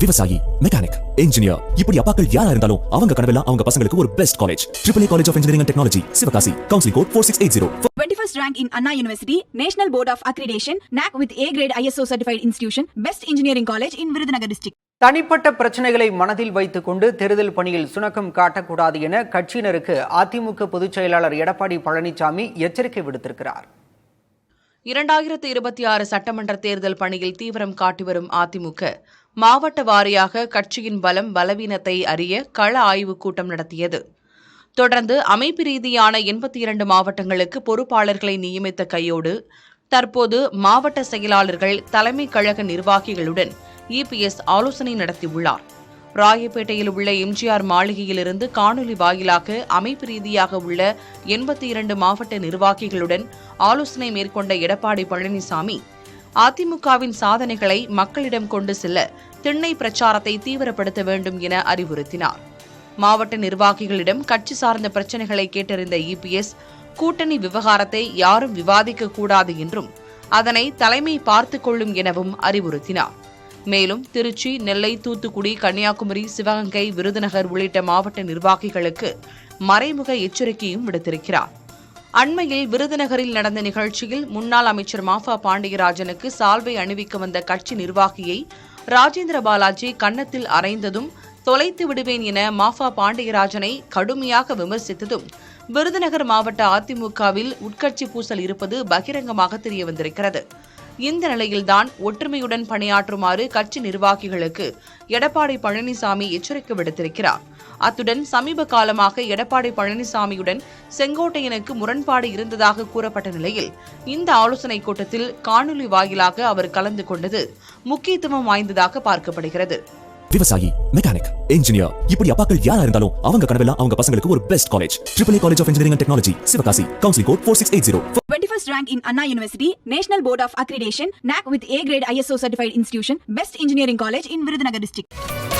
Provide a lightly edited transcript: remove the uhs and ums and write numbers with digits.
விவசாயி, mechanic, engineer, இப்படி அப்பாக்கள் யாரா இருந்தாலும் அவங்க கனவெல்லாம் அவங்க பசங்களுக்கு ஒரு best college. AAA College of Engineering and Technology, Sivakasi. Counseling code 4680. 21st rank in Anna University, National Board of Accreditation, NAC with A grade ISO certified institution, Best Engineering College in Virudhunagar district. தனிப்பட்ட பிரச்சனைகளை மனதில் வைத்துக் கொண்டு தேர்தல் பணியில் சுணக்கம் காட்டக்கூடாது என கட்சியினருக்கு அதிமுக பொதுச் செயலாளர் எடப்பாடி பழனிசாமி எச்சரிக்கை விடுத்திருக்கிறார். 2026 சட்டமன்ற தேர்தல் பணியில் தீவிரம் காட்டி வரும் அதிமுக மாவட்ட வாரியாக கட்சியின் பலம் பலவீனத்தை அறிய கள ஆய்வுக் கூட்டம் நடத்தியது. தொடர்ந்து அமைப்பு ரீதியான 82 மாவட்டங்களுக்கு பொறுப்பாளர்களை நியமித்த கையோடு தற்போது மாவட்ட செயலாளர்கள் தலைமை கழக நிர்வாகிகளுடன் இபிஎஸ் ஆலோசனை நடத்தியுள்ளார். ராயப்பேட்டையில் உள்ள எம்ஜிஆர் மாளிகையிலிருந்து காணொலி வாயிலாக அமைப்பு ரீதியாக உள்ள 82 மாவட்ட நிர்வாகிகளுடன் ஆலோசனை மேற்கொண்ட எடப்பாடி பழனிசாமி அதிமுகவின் சாதனைகளை மக்களிடம் கொண்டு செல்ல திண்ணை பிரச்சாரத்தை தீவிரப்படுத்த வேண்டும் என அறிவுறுத்தினார். மாவட்ட நிர்வாகிகளிடம் கட்சி சார்ந்த பிரச்சினைகளை கேட்டறிந்த இபிஎஸ் கூட்டணி விவகாரத்தை யாரும் விவாதிக்க கூடாது என்றும் அதனை தலைமை பார்த்துக் கொள்ளும் எனவும் அறிவுறுத்தினார். மேலும் திருச்சி, நெல்லை, தூத்துக்குடி, கன்னியாகுமரி, சிவகங்கை, விருதுநகர் உள்ளிட்ட மாவட்ட நிர்வாகிகளுக்கு மறைமுக எச்சரிக்கையும் விடுத்திருக்கிறார். அண்மையில் விருதுநகரில் நடந்த நிகழ்ச்சியில் முன்னாள் அமைச்சர் மாஃபா பாண்டியராஜனுக்கு சால்வை அணிவிக்க வந்த கட்சி நிர்வாகியை ராஜேந்திர பாலாஜி கன்னத்தில் அறைந்ததும் தொலைத்து விடுவேன் என மாஃபா பாண்டியராஜனை கடுமையாக விமர்சித்ததும் விருதுநகர் மாவட்ட அதிமுகவில் உட்கட்சி பூசல் இருப்பது பகிரங்கமாக தெரியவந்திருக்கிறது. இந்த நிலையில்தான் ஒற்றுமையுடன் பணியாற்றுமாறு கட்சி நிர்வாகிகளுக்கு எடப்பாடி பழனிசாமி எச்சரிக்கை விடுத்திருக்கிறார். அத்துடன் சமீப காலமாக எடப்பாடி பழனிசாமியுடன் செங்கோட்டையனுக்கு முரண்பாடு இருந்ததாக கூறப்பட்ட நிலையில் இந்த ஆலோசனைக் கூட்டத்தில் காணொலி வாயிலாக அவர் கலந்து கொண்டது முக்கியத்துவம் வாய்ந்ததாக பார்க்கப்படுகிறது. விவசாயி, மெக்கானிக், இன்ஜினியர், இப்படி அப்பாக்கள் யாரா இருந்தாலும் அவங்க கனவெல்லாம் அவங்க பசங்களுக்கு ஒரு best college. AAA College of Engineering and Technology, Sivakasi. Counseling code 4680. 21st rank in Anna University, National Board of Accreditation, NAC with A grade ISO certified institution, Best Engineering College in Virudhunagar district.